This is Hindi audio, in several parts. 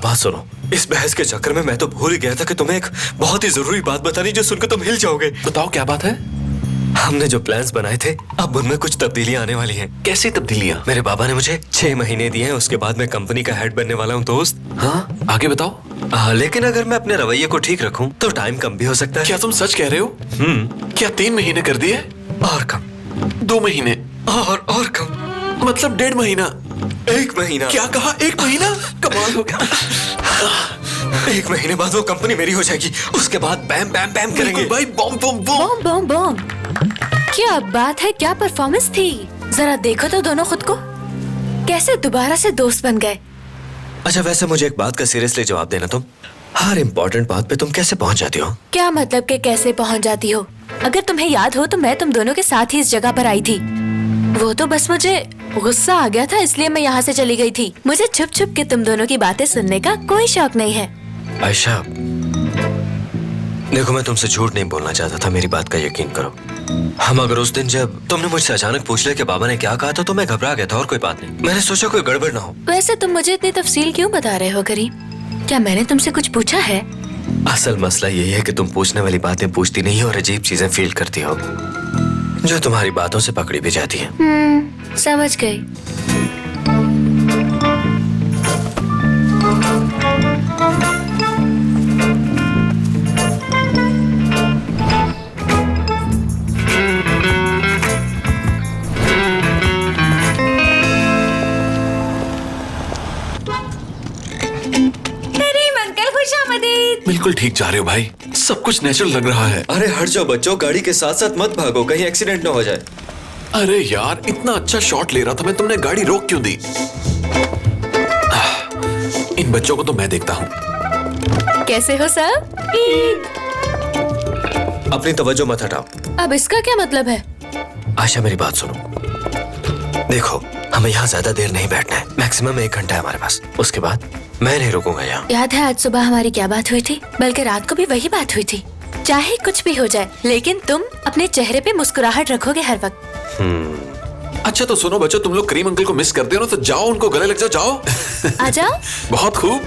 बात सुनो, इस बहस के चक्कर में मैं तो भूल ही गया था कि तुम्हें एक बहुत ही जरूरी बात बतानी जो सुनकर तुम हिल जाओगे। बताओ क्या बात है। हमने जो प्लान्स बनाए थे अब उनमें कुछ तब्दीलियां आने वाली हैं। कैसी तब्दीलियां? मेरे बाबा ने मुझे 6 महीने दिए हैं, उसके बाद मैं कंपनी का हेड बनने वाला हूँ दोस्त। हाँ, आगे बताओ। लेकिन अगर मैं अपने रवैये को ठीक रखूं तो टाइम कम भी हो सकता है। क्या तुम सच कह रहे हो? क्या 3 महीने कर दिए? और कम। 2 महीने? और कम। मतलब 1.5 महीना? 1 महीना। क्या कहा? 1 महीना? कमाल हो गया। 1 महीने बाद वो कंपनी मेरी हो जाएगी, उसके बाद बैम बैम बैम करेंगे भाई। Bomb bomb bomb bomb bomb. क्या बात है, क्या परफॉर्मेंस थी। जरा देखो तो दोनों खुद को, कैसे दोबारा से दोस्त बन गए। अच्छा वैसे मुझे एक बात का सीरियसली जवाब देना, तुम हर इम्पोर्टेंट बात पे तुम कैसे पहुंच जाती हो? क्या मतलब कि कैसे पहुंच जाती हो? अगर तुम्हें याद हो तो मैं तुम दोनों के साथ ही इस जगह पर आई थी। वो तो बस मुझे गुस्सा आ गया था इसलिए मैं यहाँ से चली गई थी। मुझे छुप छुप के तुम दोनों की बातें सुनने का कोई शौक नहीं है। आयशा देखो, मैं तुमसे झूठ नहीं बोलना चाहता था, मेरी बात का यकीन करो। हम अगर उस दिन जब तुमने मुझसे अचानक पूछ लिया कि बाबा ने क्या कहा था तो मैं घबरा गया था और कोई बात नहीं। मैंने सोचा कोई गड़बड़ ना हो। वैसे तुम मुझे इतनी तफसील क्यों बता रहे हो करीम? क्या मैंने तुमसे कुछ पूछा है? असल मसला यही है कि तुम पूछने वाली बातें पूछती नहीं हो और अजीब चीजें फील करती हो जो तुम्हारी बातों से पकड़ी भी जाती है। समझ गई। बिल्कुल ठीक जा रहे हो भाई, सब कुछ नेचुरल लग रहा है। अरे हट जाओ बच्चों, गाड़ी के साथ साथ मत भागो, कहीं एक्सीडेंट ना हो जाए। अरे यार, इतना अच्छा शॉट ले रहा था मैं, तुमने गाड़ी रोक क्यों दी? इन बच्चों को तो मैं देखता हूँ। कैसे हो सर? अपनी तवज्जो मत हटाओ। अब इसका क्या मतलब है? आशा मेरी बात सुनो, देखो हमें यहाँ ज्यादा देर नहीं बैठना है, मैक्सिमम 1 घंटा है हमारे पास, उसके बाद मैं नहीं रुकूंगा यहाँ। याद है आज सुबह हमारी क्या बात हुई थी? बल्कि रात को भी वही बात हुई थी। चाहे कुछ भी हो जाए लेकिन तुम अपने चेहरे पे मुस्कुराहट रखोगे हर वक्त। अच्छा तो सुनो बच्चों, तुम लोग करीम अंकल को मिस करते हो ना, तो जाओ उनको गले लग जाओ। जाओ आ जाओ। बहुत खूब,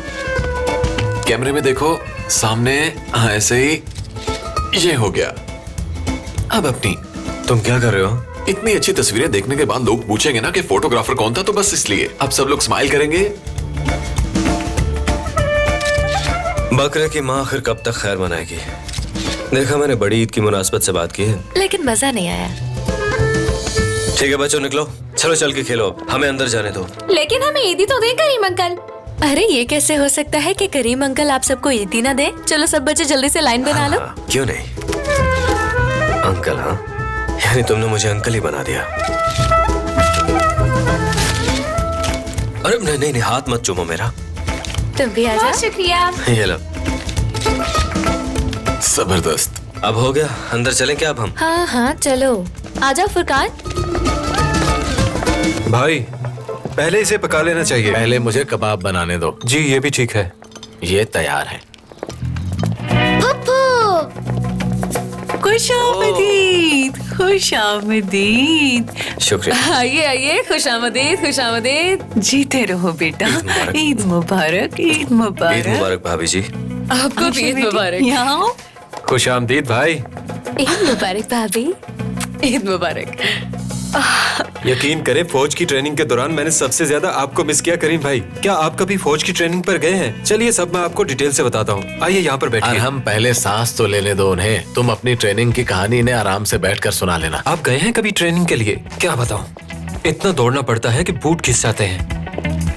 कैमरे में देखो सामने। हाँ ऐसे ही, ये हो गया। अब अपनी, तुम क्या कर रहे हो? इतनी अच्छी तस्वीरें देखने के बाद लोग पूछेंगे ना कि फोटोग्राफर कौन था, तो बस इसलिए अब सब लोग स्माइल करेंगे। बकरे की माँ आखिर कब तक खैर मनाएगी? देखा मैंने बड़ी ईद की मुनासबत से बात की है, लेकिन मजा नहीं आया। ठीक है बच्चों निकलो, चलो चल के खेलो, हमें अंदर जाने दो। लेकिन हमें ईदी तो दे करीम अंकल। अरे ये कैसे हो सकता है कि करीम अंकल आप सबको ईदी ना दे? चलो सब बच्चे जल्दी से लाइन बना लो। क्यों नहीं अंकल? हाँ यानी तुमने मुझे अंकल ही बना दिया। अरे नहीं नहीं नहीं, हाथ मत चूमो मेरा। तुम भी आ जाओ। शुक्रिया। ये लो। जबरदस्त। अब हो गया, अंदर चलें क्या अब हम? हाँ हाँ चलो, आ जाओ फुरकान। भाई पहले इसे पका लेना चाहिए। पहले मुझे कबाब बनाने दो। जी ये भी ठीक है। ये तैयार है। खुश आमदीद, खुश आमदीद। शुक्रिया। आइए आइए, खुश आमदीद, खुश आमदीद। जीते रहो बेटा। ईद मुबारक, ईद ईद मुबारक। मुबारक भाभी जी। आपको भी ईद मुबारक। यहाँ आओ। खुश आमदीद भाई। ईद मुबारक भाभी। ईद मुबारक। यकीन करें फौज की ट्रेनिंग के दौरान मैंने सबसे ज्यादा आपको मिस किया करीम भाई। क्या आप कभी फौज की ट्रेनिंग पर गए हैं? चलिए सब मैं आपको डिटेल से बताता हूँ, आइए यहाँ पर बैठिए। हम पहले सांस तो लेने दो उन्हें। तुम अपनी ट्रेनिंग की कहानी इन्हें आराम से बैठकर सुना लेना। आप गए हैं कभी ट्रेनिंग के लिए? क्या बताऊँ, इतना दौड़ना पड़ता है कि बूट घिस जाते हैं।